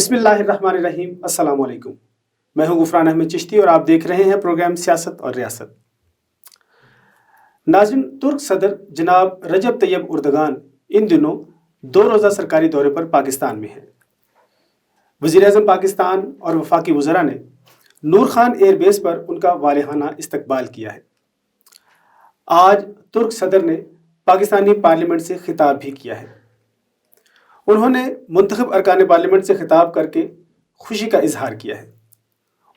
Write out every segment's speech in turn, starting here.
بسم اللہ الرحمن الرحیم. السلام علیکم. میں ہوں غفران احمد چشتی اور آپ دیکھ رہے ہیں پروگرام سیاست اور ریاست. ناظرین، ترک صدر جناب رجب طیب اردگان ان دنوں 2 روزہ سرکاری دورے پر پاکستان میں ہیں. وزیر اعظم پاکستان اور وفاقی وزراء نے نور خان ایئر بیس پر ان کا والہانہ استقبال کیا ہے. آج ترک صدر نے پاکستانی پارلیمنٹ سے خطاب بھی کیا ہے. انہوں نے منتخب ارکان پارلیمنٹ سے خطاب کر کے خوشی کا اظہار کیا ہے.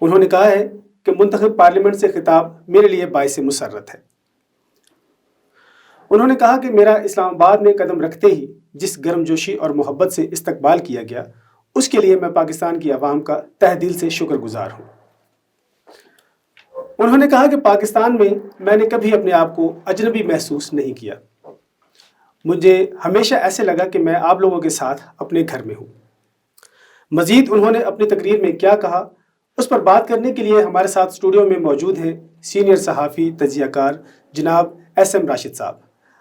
انہوں نے کہا ہے کہ منتخب پارلیمنٹ سے خطاب میرے لیے باعث مسرت ہے. انہوں نے کہا کہ میرا اسلام آباد میں قدم رکھتے ہی جس گرم جوشی اور محبت سے استقبال کیا گیا، اس کے لیے میں پاکستان کی عوام کا تہ دل سے شکر گزار ہوں. انہوں نے کہا کہ پاکستان میں نے کبھی اپنے آپ کو اجنبی محسوس نہیں کیا. مجھے ہمیشہ ایسے لگا کہ میں آپ لوگوں کے ساتھ اپنے گھر میں ہوں. مزید انہوں نے اپنی تقریر میں کیا کہا، اس پر بات کرنے کے لیے ہمارے ساتھ اسٹوڈیو میں موجود ہیں سینئر صحافی تجزیہ کار جناب ایس ایم راشد صاحب.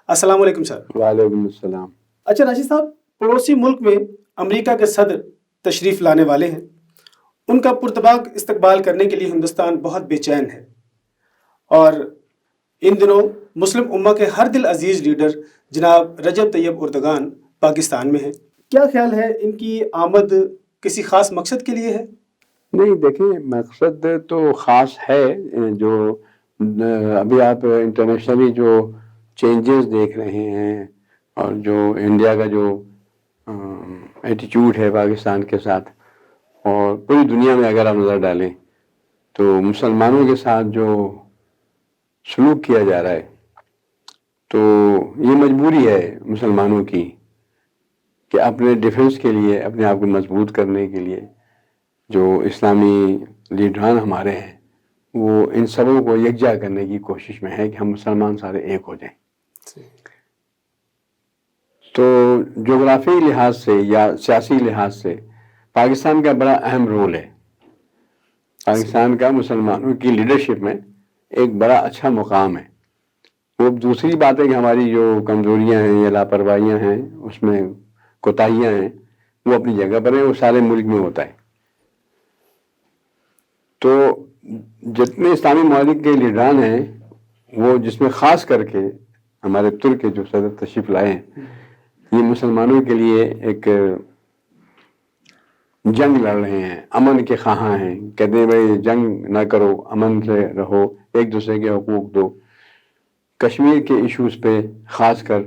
السلام علیکم سر. وعلیکم السلام. اچھا راشد صاحب، پڑوسی ملک میں امریکہ کے صدر تشریف لانے والے ہیں. ان کا پرتپاک استقبال کرنے کے لیے ہندوستان بہت بے چین ہے، اور ان دنوں مسلم امہ کے ہر دل عزیز لیڈر جناب رجب طیب اردگان پاکستان میں ہیں. کیا خیال ہے، ان کی آمد کسی خاص مقصد کے لیے ہے؟ نہیں، دیکھیں، مقصد تو خاص ہے. جو ابھی آپ انٹرنیشنلی جو چینجز دیکھ رہے ہیں اور جو انڈیا کا جو ایٹیچیوڈ ہے پاکستان کے ساتھ، اور پوری دنیا میں اگر آپ نظر ڈالیں تو مسلمانوں کے ساتھ جو سلوک کیا جا رہا ہے، تو یہ مجبوری ہے مسلمانوں کی کہ اپنے ڈیفنس کے لیے، اپنے آپ کو مضبوط کرنے کے لیے، جو اسلامی لیڈران ہمارے ہیں وہ ان سبوں کو یکجا کرنے کی کوشش میں ہے کہ ہم مسلمان سارے ایک ہو جائیں. تو جغرافی لحاظ سے یا سیاسی لحاظ سے پاکستان کا بڑا اہم رول ہے. پاکستان کا مسلمانوں کی لیڈرشپ میں ایک بڑا اچھا مقام ہے. وہ دوسری بات ہے کہ ہماری جو کمزوریاں ہیں یا لاپرواہیاں ہیں، اس میں کوتاہیاں ہیں، وہ اپنی جگہ پر ہیں. وہ سارے ملک میں ہوتا ہے. تو جتنے اسلامی ممالک کے لیڈران ہیں، وہ جس میں خاص کر کے ہمارے ترک کے جو صدر تشریف لائے ہیں، یہ مسلمانوں کے لیے ایک جنگ لڑ رہے ہیں، امن کے خواہاں ہیں. کہتے ہیں بھائی جنگ نہ کرو، امن سے رہو، ایک دوسرے کے حقوق دو. کشمیر کے ایشوز پہ خاص کر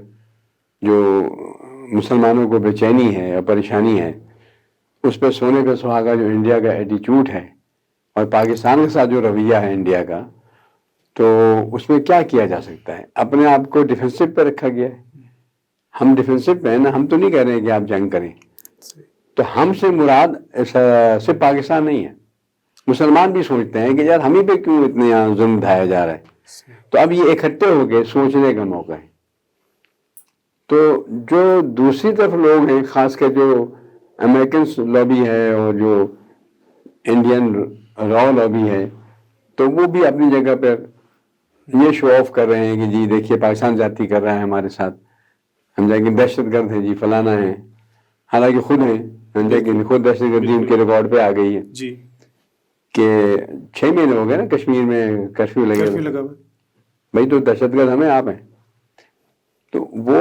جو مسلمانوں کو بے چینی ہے اور پریشانی ہے، اس پہ سونے پہ سہاگا جو انڈیا کا ایٹیچیوڈ ہے اور پاکستان کے ساتھ جو رویہ ہے انڈیا کا، تو اس میں کیا کیا جا سکتا ہے؟ اپنے آپ کو ڈیفینسو پہ رکھا گیا ہے. ہم ڈیفینسو پہ ہیں نا، ہم تو نہیں کہہ رہے ہیں کہ آپ جنگ کریں. تو ہم سے مراد صرف پاکستان نہیں ہے، مسلمان بھی سوچتے ہیں کہ یار ہمیں پہ کیوں اتنے یہاں ظلم ڈھایا جا رہا ہے. تو اب یہ اکٹھے ہو کے سوچنے کا موقع ہے. تو جو دوسری طرف لوگ ہیں، خاص کر جو امریکن لابی ہے اور جو انڈین را لابی ہے، تو وہ بھی اپنی جگہ پر یہ شو آف کر رہے ہیں کہ جی دیکھیے پاکستان زیادتی کر رہا ہے ہمارے ساتھ، ہم جائیں گے دہشت گرد ہیں جی، فلانا ہے. حالانکہ خود ہیں، لیکن خود دہشت گردی ان کے ریکارڈ پہ آ گئی ہے جی کہ 6 مہینے ہو گئے نا کشمیر میں کرفیو لگا. بھائی تو دہشت گرد ہمیں، آپ ہیں. تو وہ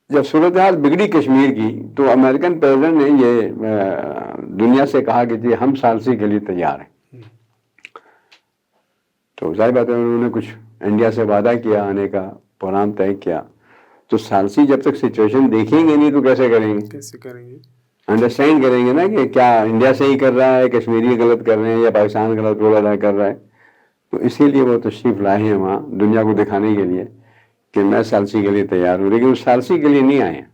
جب صورتحال بگڑی کشمیر کی، تو امریکن پریزیڈنٹ نے یہ دنیا سے کہا کہ جی ہم ثالثی کے لیے تیار ہیں. تو ظاہر بات ہے انہوں نے کچھ انڈیا سے وعدہ کیا، آنے کا پروگرام طے کیا. تو ثالثی جب تک سچویشن دیکھیں گے نہیں تو کیسے کریں گے؟ انڈرسٹینڈ کریں گے نا کہ کیا انڈیا سے ہی کر رہا ہے، کشمیری غلط کر رہے ہیں، یا پاکستان غلط رول ادا کر رہا ہے. تو اسی لیے وہ تشریف لائے ہیں وہاں دنیا کو دکھانے کے لیے کہ میں ثالثی کے لیے تیار ہوں. لیکن اس ثالثی کے لیے نہیں آئے ہیں.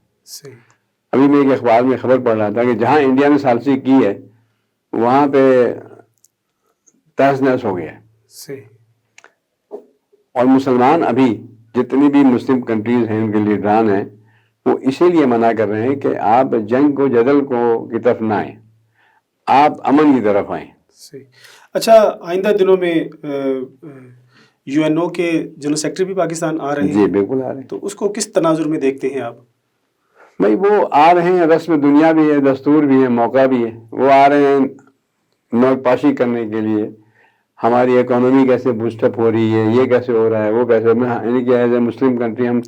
ابھی میں ایک اخبار میں خبر پڑھ رہا تھا کہ جہاں انڈیا نے ثالثی کی ہے وہاں پہ تہس نہس ہو گیا ہے. اور مسلمان ابھی جتنی بھی مسلم کنٹریز ہیں، ان کے لیڈران ہیں، وہ اسی لیے منع کر رہے ہیں کہ آپ جنگ کو، جدل کو کی طرف نہ آئیں، آپ امن کی طرف آئیں. اچھا، آئندہ دنوں میں یو این او کے جنرل سیکرٹری بھی پاکستان آ رہے ہیں. جی بالکل آ رہے ہیں. تو اس کو کس تناظر میں دیکھتے ہیں آپ؟ بھائی وہ آ رہے ہیں، رسم دنیا بھی ہے، دستور بھی ہے، موقع بھی ہے. وہ آ رہے ہیں نوٹ پاشی کرنے کے لیے. ہماری اکانومی کیسے بوسٹ اپ ہو رہی ہے، یہ کیسے ہو رہا ہے، وہ کیسے، یعنی کہ ایز اے مسلم کنٹری ہم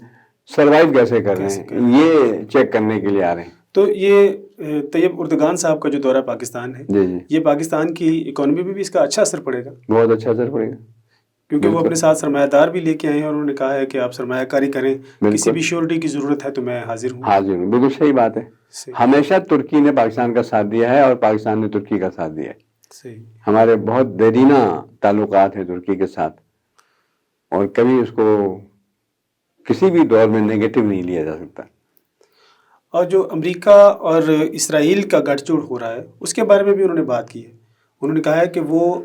سروائیو کیسے کر رہے ہیں، یہ چیک کرنے کے لیے آ رہے ہیں. تو یہ طیب اردگان صاحب کا جو دورہ پاکستان ہے، جی جی، یہ پاکستان کی اکانومی پہ بھی اس کا اچھا اثر پڑے گا، بہت اچھا اثر پڑے گا. کیونکہ وہ اپنے ساتھ سرمایہ دار بھی لے کے آئے ہیں اور انہوں نے کہا ہے کہ آپ سرمایہ کاری کریں، کسی بھی شیورٹی کی ضرورت ہے تو میں حاضر ہوں. حاضر ہوں، بالکل صحیح بات ہے. ہمیشہ ترکی نے پاکستان کا ساتھ دیا ہے اور پاکستان نے ترکی کا ساتھ دیا ہے. صحیح. ہمارے بہت دیرینہ تعلقات ہیں ترکی کے ساتھ، اور کبھی اس کو کسی بھی دور میں نیگیٹو نہیں لیا جا سکتا. اور جو امریکہ اور اسرائیل کا گٹھ جوڑ ہو رہا ہے اس کے بارے میں بھی انہوں نے بات کی ہے. انہوں نے کہا ہے کہ وہ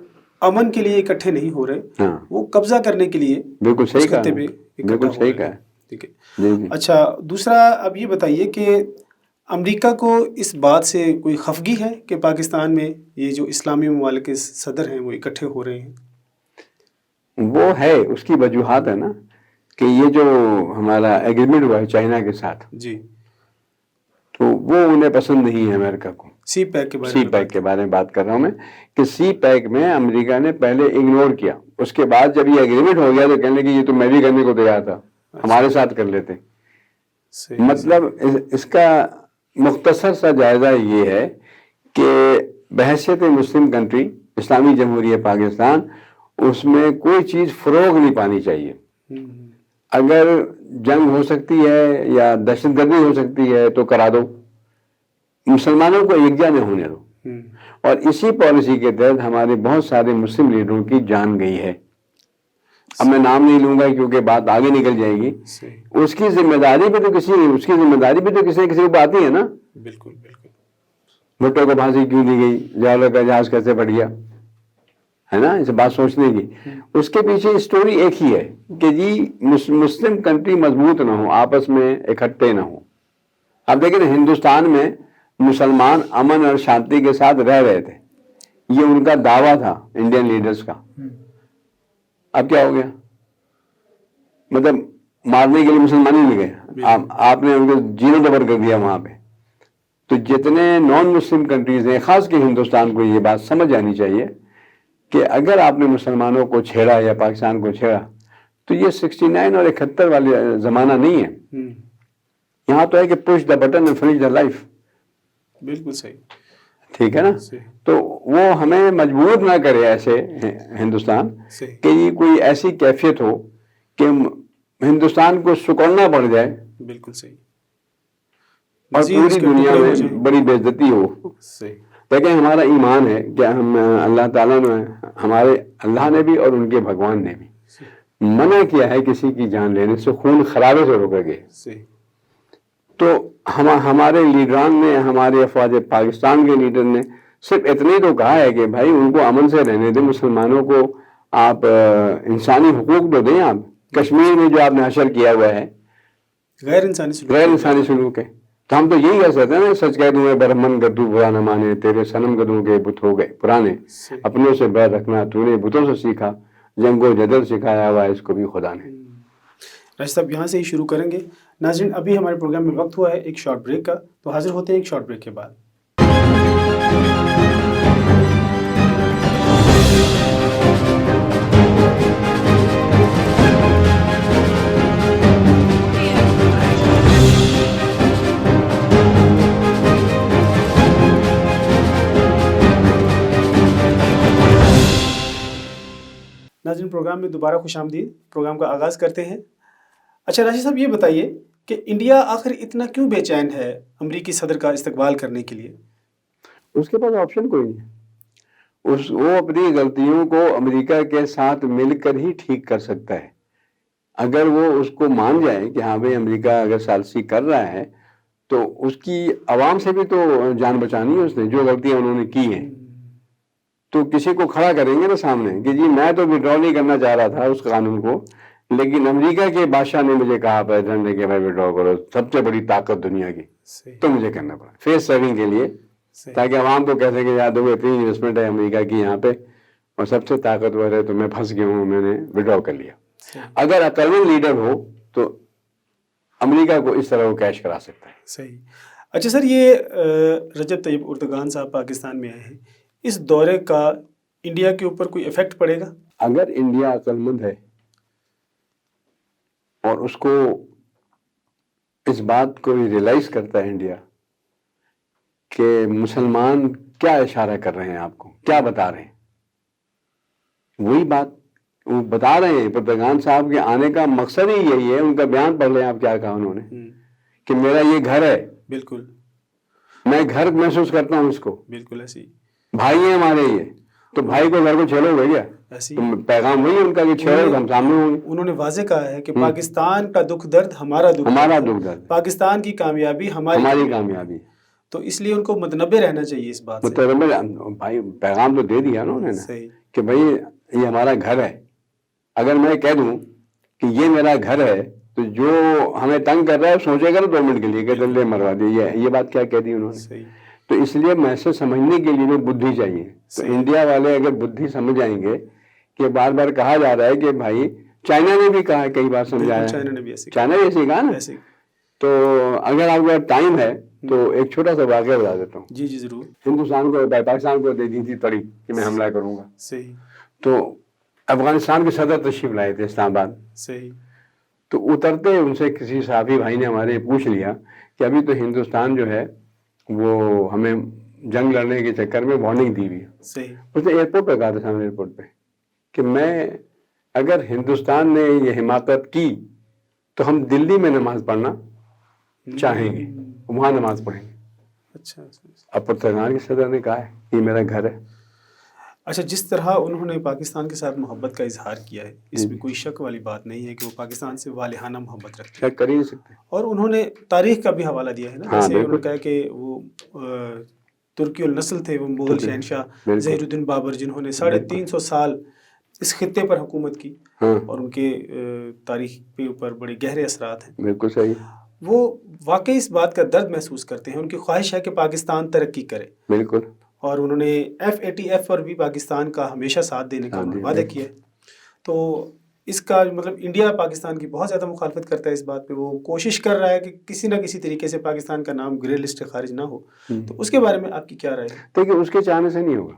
امن کے لیے اکٹھے نہیں ہو رہے، ہاں وہ قبضہ کرنے کے لیے بالکل صحیح کہا، خطے پہ اکٹھا بالکل ہو صحیح رہے کہا. ہیں. ٹھیک ہے. جی جی. اچھا، دوسرا اب یہ بتائیے کہ امریکہ کو اس بات سے کوئی خفگی ہے کہ پاکستان میں یہ جو اسلامی ممالک کے صدر ہیں وہ اکٹھے ہو رہے ہیں؟ وہ ہے، اس کی وجوہات ہے نا، کہ یہ جو ہمارا ایگریمنٹ ہوا ہے چائنا کے ساتھ، جی. تو وہ انہیں پسند نہیں ہے امریکہ کو. سی پیک کے بارے سی میں پیک کے بارے میں بات کر رہا ہوں میں، کہ سی پیک میں امریکہ نے پہلے اگنور کیا، اس کے بعد جب یہ ایگریمنٹ ہو گیا تو کہنے لگے یہ تو میں بھی کرنے کو تیار تھا، ہمارے ساتھ کر لیتے. مطلب اس کا مختصر سا جائزہ یہ ہے کہ بحیثیت مسلم کنٹری اسلامی جمہوریہ پاکستان، اس میں کوئی چیز فروغ نہیں پانی چاہیے. اگر جنگ ہو سکتی ہے یا دہشت گردی ہو سکتی ہے تو کرا دو، مسلمانوں کو یکجا نہیں ہونے دو. اور اسی پالیسی کے تحت ہمارے بہت سارے مسلم لیڈروں کی جان گئی ہے. اب میں نام نہیں لوں گا کیونکہ بات آگے نکل جائے گی. اس کی ذمہ داری پہ تو کسی نہ کسی کو آتی ہے نا. بالکل بالکل. بھٹو کو پھانسی کیوں دی گئی، جالو کا جہاز کیسے پڑ گیا، ہے نا، اس بات سوچنے کی. اس کے پیچھے اسٹوری ایک ہی ہے کہ جی مسلم کنٹری مضبوط نہ ہو، آپس میں اکٹھے نہ ہو. اب دیکھیں ہندوستان میں مسلمان امن اور شانتی کے ساتھ رہ رہے تھے، یہ ان کا دعویٰ تھا انڈین لیڈرز کا. اب کیا ہو گیا؟ مطلب مارنے کے لیے مسلمان ہی نہیں گئے، آپ نے ان کو جیرو ڈبر کر دیا وہاں پہ. تو جتنے نان مسلم کنٹریز ہیں، خاص کے ہندوستان کو یہ بات سمجھ جانی چاہیے کہ اگر آپ نے مسلمانوں کو چھیڑا یا پاکستان کو چھیڑا تو یہ 69 اور 71 والی زمانہ نہیں ہے. یہاں تو ہے کہ push the button and finish the life. بالکل صحیح. ٹھیک ہے نا. تو وہ ہمیں مجبور نہ کرے ایسے ہندوستان کہ یہ کوئی ایسی کیفیت ہو کہ ہندوستان کو سکڑنا پڑ جائے. بالکل صحیح. اور پوری دنیا میں بڑی بے عزتی ہو. لیکن ہمارا ایمان ہے کہ ہم اللہ تعالیٰ نے، ہمارے اللہ نے بھی اور ان کے بھگوان نے بھی منع کیا ہے کسی کی جان لینے سے، خون خرابے سے روکے گئے. تو ہمارے لیڈران نے، ہمارے افواج پاکستان کے لیڈر نے صرف اتنے تو کہا ہے کہ بھائی ان کو امن سے رہنے دیں، مسلمانوں کو آپ انسانی حقوق تو دیں. آپ کشمیر میں جو آپ نے حشر کیا ہوا ہے غیر انسانی سلوک ہے. تو ہم تو یہی کہہ سکتے ہیں نا، سچ کہہ دوں برہمن گدو برا نہ مانے، تیرے صنم گدوں کے بت ہو گئے پرانے، اپنوں سے بیر رکھنا تو نے بتوں سے سیکھا، جنگ و جدل سکھایا ہوا اس کو بھی خدا نے. راشد صاحب یہاں سے ہی شروع کریں گے. ناظرین ابھی ہمارے پروگرام میں وقت ہوا ہے ایک شارٹ بریک کا، تو حاضر ہوتے ہیں ایک شارٹ بریک کے بعد. ناظرین پروگرام میں دوبارہ خوش آمدید. پروگرام کا آغاز کرتے ہیں. اچھا راشد صاحب یہ بتائیے کہ انڈیا آخر اتنا کیوں بے چین ہے امریکی صدر کا استقبال کرنے کے لیے؟ اس کے پاس آپشن کوئی نہیں. وہ اپنی غلطیوں کو امریکہ کے ساتھ مل کر ہی ٹھیک کر سکتا ہے. اگر وہ اس کو مان جائے کہ ہاں بھائی امریکہ اگر ثالثی کر رہا ہے تو اس کی عوام سے بھی تو جان بچانی ہے اس نے، جو غلطیاں انہوں نے کی ہیں. تو کسی کو کھڑا کریں گے نا سامنے کہ جی میں تو وڈرا نہیں کرنا چاہ رہا تھا اس قانون کو، لیکن امریکہ کے بادشاہ نے مجھے کہا پریزیڈنٹ نے کہ بھائی وڈرا کرو، سب سے بڑی طاقت دنیا کی، تو مجھے کرنا پڑا فیس سیونگ کے لیے، تاکہ عوام کو کہہ سکے یاد ہو اتنی انویسٹمنٹ ہے امریکہ کی یہاں پہ اور سب سے طاقتور ہے، تو میں پھنس گیا ہوں، میں نے وڈرا کر لیا. اگر عقلمند لیڈر ہو تو امریکہ کو اس طرح وہ کیش کرا سکتا ہے. صحیح. اچھا سر، یہ رجب طیب اردگان صاحب پاکستان میں آئے ہیں، اس دورے کا انڈیا کے اوپر کوئی افیکٹ پڑے گا؟ اگر انڈیا عقل مند ہے اور اس کو اس بات کو ریئلائز کرتا ہے انڈیا کہ مسلمان کیا اشارہ کر رہے ہیں، آپ کو کیا بتا رہے ہیں، وہی بات وہ بتا رہے ہیں. اردگان صاحب کے آنے کا مقصد ہی یہی ہے. ان کا بیان پڑھ لیں آپ، کیا کہا انہوں نے کہ میرا یہ گھر ہے، بالکل میں گھر محسوس کرتا ہوں اس کو، بالکل ایسی بھائی ہیں ہمارے یہ، تو بھائی کو گھر کو چھیڑو گے کیا؟ ایسی تو پیغام وہی ان کا کہ چھیڑو ہم سامنے ہوں گے. انہوں نے واضح کہا ہے کہ پاکستان کا دکھ درد ہمارا ہمارا دکھ درد، پاکستان کی کامیابی ہماری کامیابی. تو اس لیے ان کو متنبع رہنا چاہیے اس بات سے. مطلب بھائی پیغام تو دے دیا نا انہوں نے صحیح کہ بھائی یہ ہمارا گھر ہے. اگر میں کہہ دوں کہ یہ میرا گھر ہے تو جو ہمیں تنگ کر رہا ہے سوچے گا نا 2 منٹ کے لیے کہ دلے مروا دے. یہ بات کیا کہہ دی انہوں نے. صحیح. تو اس لیے میسج سمجھنے کے لیے بدھی چاہیے. تو انڈیا والے اگر بدھی سمجھ جائیں گے کہ بار بار کہا جا رہا ہے کہ بھائی چائنا نے بھی کہا، کئی بار سمجھایا، چائنا نے بھی ایسے کہا نا. تو اگر آپ کا ٹائم ہے تو ایک چھوٹا سا واقعہ بتا دیتا ہوں. جی ضرور. ہندوستان کو پاکستان کو دے دی تھی تڑی کہ میں حملہ کروں گا. صحیح. تو افغانستان کے صدر تشریف لائے تھے اسلام آباد. صحیح. تو اترتے ان سے کسی صحافی بھائی نے ہمارے پوچھ لیا کہ ابھی تو ہندوستان جو ہے وہ ہمیں جنگ لڑنے کے چکر میں وارننگ دی ہوئی ہے. صحیح. اس نے ایئرپورٹ پہ کہا تھا، سامنے ایئرپورٹ پہ، کہ میں اگر ہندوستان نے یہ حماقت کی تو ہم دلی میں نماز پڑھنا چاہیں گے، وہاں نماز پڑھیں گے. اچھا. اب پرتگال کے صدر نے کہا ہے یہ میرا گھر ہے. اچھا، جس طرح انہوں نے پاکستان کے ساتھ محبت کا اظہار کیا ہے، اس میں کوئی شک والی بات نہیں ہے کہ وہ پاکستان سے والہانہ محبت رکھتے ہیں. شک کر ہی نہیں سکتے. اور انہوں نے تاریخ کا بھی حوالہ دیا ہے نا. جیسے انہوں نے کہا کہ وہ ترکی النسل تھے، وہ مغل شہنشاہ ظہیر الدین بابر، جنہوں نے 350 سال اس خطے پر حکومت کی، اور ان کے تاریخ کے اوپر بڑے گہرے اثرات ہیں. بالکل صحیح. وہ واقعی اس بات کا درد محسوس کرتے ہیں. ان کی خواہش ہے کہ پاکستان ترقی کرے. بالکل. اور انہوں نے F-80F پر بھی پاکستان کا ہمیشہ ساتھ دینے کا وعدہ کیا ہے. تو اس کا مطلب انڈیا پاکستان کی بہت زیادہ مخالفت کرتا ہے اس بات پہ. وہ کوشش کر رہا ہے کہ کسی نہ کسی طریقے سے پاکستان کا نام گرے لسٹ خارج نہ ہو. تو اس کے بارے میں آپ کی کیا رائے ہے؟ دیکھیے اس کے چاہنے سے نہیں ہوگا.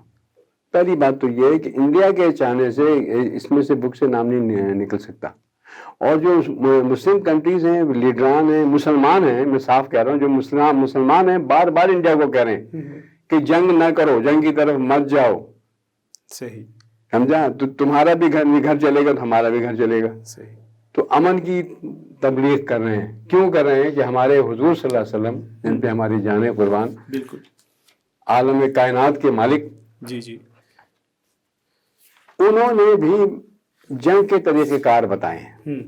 پہلی بات تو یہ ہے کہ انڈیا کے چاہنے سے اس میں سے بک سے نام نہیں نکل سکتا. اور جو مسلم کنٹریز ہیں، لیڈران ہیں، مسلمان ہیں، میں صاف کہہ رہا ہوں، جو مسلمان ہیں بار بار انڈیا کو کہہ رہے ہیں کہ جنگ نہ کرو، جنگ کی طرف مت جاؤ. صحیح. سمجھا؟ تو تمہارا بھی گھر چلے گا تو ہمارا بھی گھر چلے گا. صحیح. تو امن کی تبلیغ کر رہے ہیں. کیوں کر رہے ہیں؟ کہ ہمارے حضور صلی اللہ علیہ وسلم، جن پہ ہماری جانیں قربان، بالکل، عالم کائنات کے مالک، جی انہوں نے بھی جنگ کے طریقہ کار بتائے ہیں.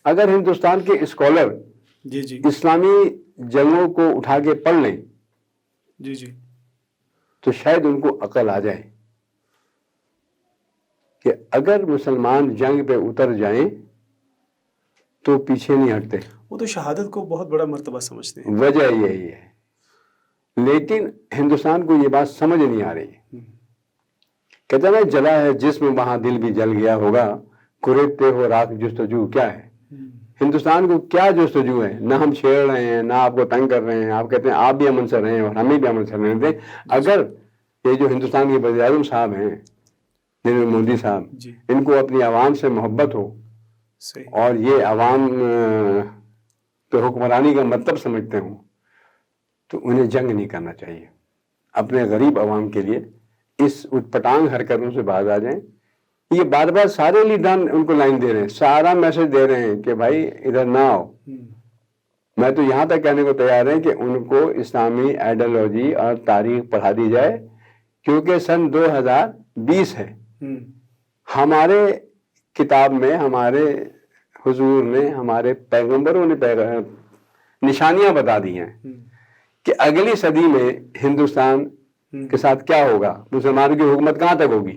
اگر ہندوستان کے اسکالر جی اسلامی جنگوں کو اٹھا کے پڑھ لیں جی تو شاید ان کو عقل آ جائے کہ اگر مسلمان جنگ پہ اتر جائیں تو پیچھے نہیں ہٹتے. وہ تو شہادت کو بہت بڑا مرتبہ سمجھتے ہیں. وجہ یہی ہے. لیکن ہندوستان کو یہ بات سمجھ نہیں آ رہی ہے. کہتے ہیں جلا ہے جسم وہاں دل بھی جل گیا ہوگا، کریدتے ہو رات جستجو کیا ہے. ہندوستان کو کیا جستجو ہے؟ نہ ہم چھیڑ رہے ہیں، نہ آپ کو تنگ کر رہے ہیں. آپ کہتے ہیں آپ بھی امن سے رہیں اور ہمیں بھی امن سے رہنے دیں. اگر یہ جو ہندوستان کے وزیر اعظم صاحب ہیں، نریندر مودی صاحب، ان کو اپنی عوام سے محبت ہو اور یہ عوام تو حکمرانی کا مطلب سمجھتے ہوں، تو انہیں جنگ نہیں کرنا چاہیے. اپنے غریب عوام کے لیے اس اٹھ پٹانگ حرکتوں سے باز آ جائیں. یہ بار بار سارے لیڈران ان کو لائن دے رہے ہیں، سارا میسج دے رہے ہیں کہ بھائی ادھر نہ آؤ. میں تو یہاں تک کہنے کو تیار ہیں کہ ان کو اسلامی آئیڈیالوجی اور تاریخ پڑھا دی جائے، کیونکہ سن 2020 ہے. ہمارے کتاب میں ہمارے حضور نے، ہمارے پیغمبروں نے نشانیاں بتا دی ہیں کہ اگلی صدی میں ہندوستان کے ساتھ کیا ہوگا، مسلمانوں کی حکومت کہاں تک ہوگی.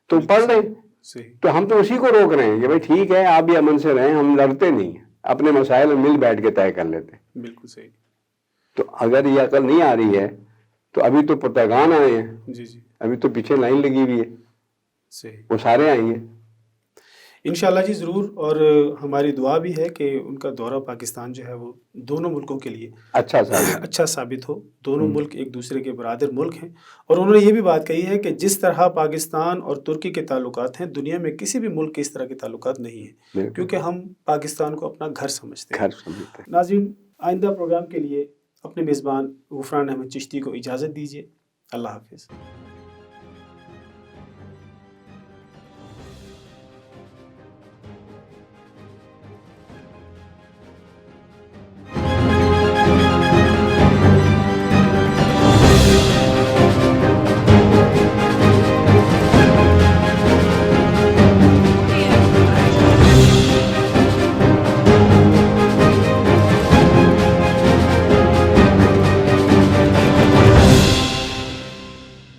تو پڑھ لیں. تو ہم تو اسی کو روک رہے ہیں کہ بھائی ٹھیک ہے آپ بھی امن سے رہیں، ہم لڑتے نہیں ہیں، اپنے مسائل مل بیٹھ کے طے کر لیتے ہیں. بالکل صحیح. تو اگر یہ عقل نہیں آ رہی ہے تو ابھی تو پرتگان آئے ہیں، ابھی تو پیچھے لائن لگی ہوئی ہے، وہ سارے آئیں گے. انشاءاللہ جی ضرور، اور ہماری دعا بھی ہے کہ ان کا دورہ پاکستان جو ہے وہ دونوں ملکوں کے لیے اچھا صاحب. اچھا ثابت ہو. دونوں ملک ایک دوسرے کے برادر ملک ہیں، اور انہوں نے یہ بھی بات کہی ہے کہ جس طرح پاکستان اور ترکی کے تعلقات ہیں، دنیا میں کسی بھی ملک کے اس طرح کے تعلقات نہیں ہیں، کیونکہ ہم پاکستان کو اپنا گھر سمجھتے ہیں. گھر سمجھتے ہیں. ناظرین، آئندہ پروگرام کے لیے اپنے میزبان غفران احمد چشتی کو اجازت دیجیے. اللہ حافظ.